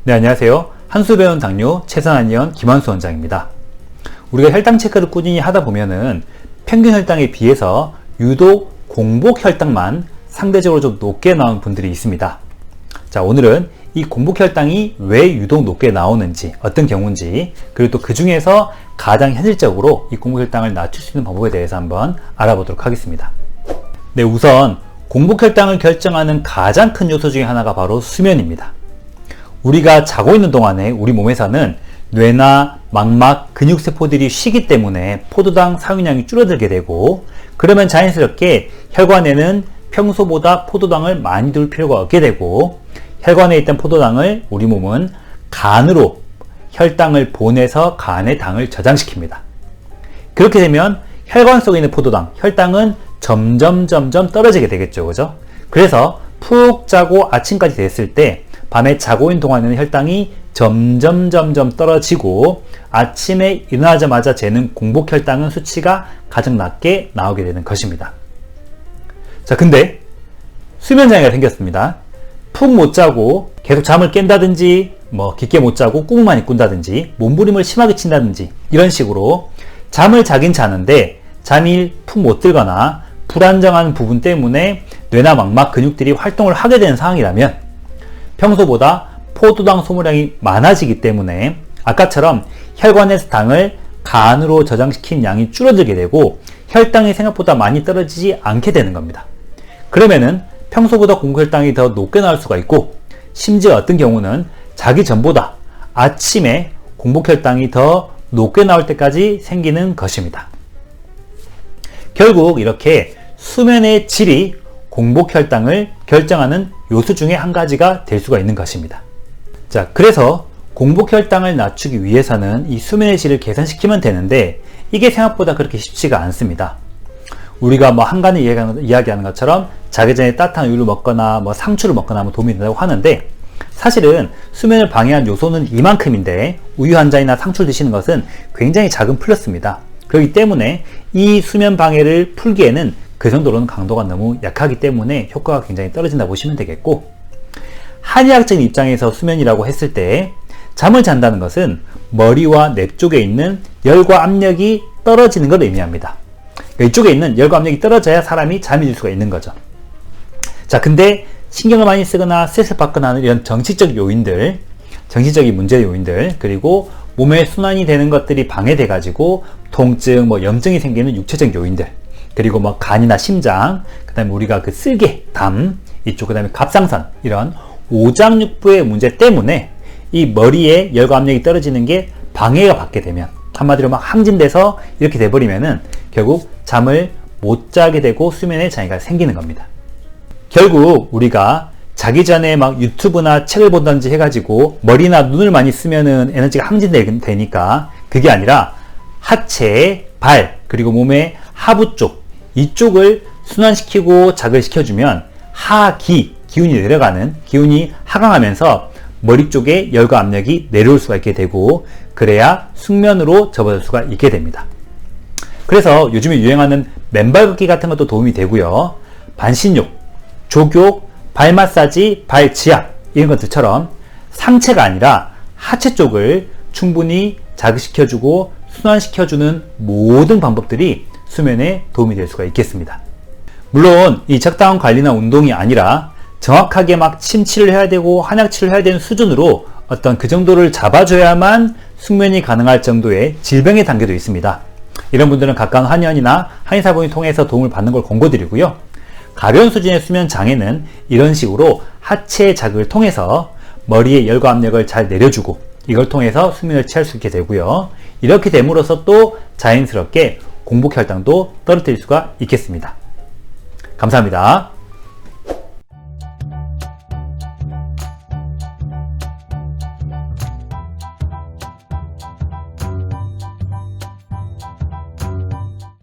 네, 안녕하세요. 한수 배운 당뇨 최선한의원 김한수 원장입니다. 우리가 혈당 체크를 꾸준히 하다 보면은 평균 혈당에 비해서 유독 공복 혈당만 상대적으로 좀 높게 나온 분들이 있습니다. 자, 오늘은 이 공복 혈당이 왜 유독 높게 나오는지, 어떤 경우인지, 그리고 또 그 중에서 가장 현실적으로 이 공복 혈당을 낮출 수 있는 방법에 대해서 한번 알아보도록 하겠습니다. 네, 우선 공복 혈당을 결정하는 가장 큰 요소 중에 하나가 바로 수면입니다. 우리가 자고 있는 동안에 우리 몸에서는 뇌나 망막, 근육세포들이 쉬기 때문에 포도당 사용량이 줄어들게 되고, 그러면 자연스럽게 혈관에는 평소보다 포도당을 많이 둘 필요가 없게 되고, 혈관에 있던 포도당을 우리 몸은 간으로 혈당을 보내서 간의 당을 저장시킵니다. 그렇게 되면 혈관 속에 있는 포도당, 혈당은 점점 떨어지게 되겠죠, 그죠? 그래서 푹 자고 아침까지 됐을 때 밤에 자고 있는 동안에는 혈당이 점점 떨어지고, 아침에 일어나자마자 재는 공복 혈당은 수치가 가장 낮게 나오게 되는 것입니다. 자, 근데 수면 장애가 생겼습니다. 푹 못 자고 계속 잠을 깬다든지, 깊게 못 자고 꿈을 많이 꾼다든지, 몸부림을 심하게 친다든지, 이런 식으로 잠을 자긴 자는데 잠이 푹 못 들거나 불안정한 부분 때문에 뇌나 망막 근육들이 활동을 하게 되는 상황이라면 평소보다 포도당 소모량이 많아지기 때문에 아까처럼 혈관에서 당을 간으로 저장시킨 양이 줄어들게 되고 혈당이 생각보다 많이 떨어지지 않게 되는 겁니다. 그러면은 평소보다 공복혈당이 더 높게 나올 수가 있고, 심지어 어떤 경우는 자기 전보다 아침에 공복혈당이 더 높게 나올 때까지 생기는 것입니다. 결국 이렇게 수면의 질이 공복혈당을 결정하는 요소 중에 한 가지가 될 수가 있는 것입니다. 자, 그래서 공복혈당을 낮추기 위해서는 이 수면의 질을 개선시키면 되는데, 이게 생각보다 그렇게 쉽지가 않습니다. 우리가 한간에 이야기하는 것처럼 자기 전에 따뜻한 우유를 먹거나 상추를 먹거나 하면 도움이 된다고 하는데, 사실은 수면을 방해한 요소는 이만큼인데 우유 한 잔이나 상추를 드시는 것은 굉장히 작은 플러스입니다. 그렇기 때문에 이 수면 방해를 풀기에는 그 정도로는 강도가 너무 약하기 때문에 효과가 굉장히 떨어진다고 보시면 되겠고, 한의학적인 입장에서 수면이라고 했을 때 잠을 잔다는 것은 머리와 뇌 쪽에 있는 열과 압력이 떨어지는 걸 의미합니다. 이쪽에 있는 열과 압력이 떨어져야 사람이 잠이 들 수가 있는 거죠. 자, 근데 신경을 많이 쓰거나 스트레스를 받거나 하는 이런 정치적 요인들, 정신적인 문제 요인들, 그리고 몸에 순환이 되는 것들이 방해돼 가지고 통증, 염증이 생기는 육체적 요인들, 그리고 간이나 심장, 그 다음에 우리가 그 쓸개, 담, 이쪽, 그 다음에 갑상선, 이런 오장육부의 문제 때문에 이 머리에 열과 압력이 떨어지는 게 방해가 받게 되면, 한마디로 항진돼서 이렇게 돼버리면은 결국 잠을 못 자게 되고 수면에 장애가 생기는 겁니다. 결국 우리가 자기 전에 유튜브나 책을 본다든지 해가지고 머리나 눈을 많이 쓰면은 에너지가 항진되니까, 그게 아니라 하체, 발, 그리고 몸의 하부 쪽, 이쪽을 순환시키고 자극을 시켜주면 기운이 내려가는, 기운이 하강하면서 머리 쪽에 열과 압력이 내려올 수가 있게 되고, 그래야 숙면으로 접어들 수가 있게 됩니다. 그래서 요즘에 유행하는 맨발 걷기 같은 것도 도움이 되고요. 반신욕, 족욕, 발 마사지, 발 지압, 이런 것들처럼 상체가 아니라 하체 쪽을 충분히 자극시켜주고 순환시켜주는 모든 방법들이 수면에 도움이 될 수가 있겠습니다. 물론 이 적당한 관리나 운동이 아니라 정확하게 침치를 해야 되고 한약치를 해야 되는 수준으로 어떤 그 정도를 잡아줘야만 숙면이 가능할 정도의 질병의 단계도 있습니다. 이런 분들은 가까운 한의원이나 한의사분을 통해서 도움을 받는 걸 권고드리고요. 가벼운 수준의 수면 장애는 이런 식으로 하체의 자극을 통해서 머리의 열과 압력을 잘 내려주고, 이걸 통해서 수면을 취할 수 있게 되고요. 이렇게 됨으로써 또 자연스럽게 공복 혈당도 떨어뜨릴 수가 있겠습니다. 감사합니다.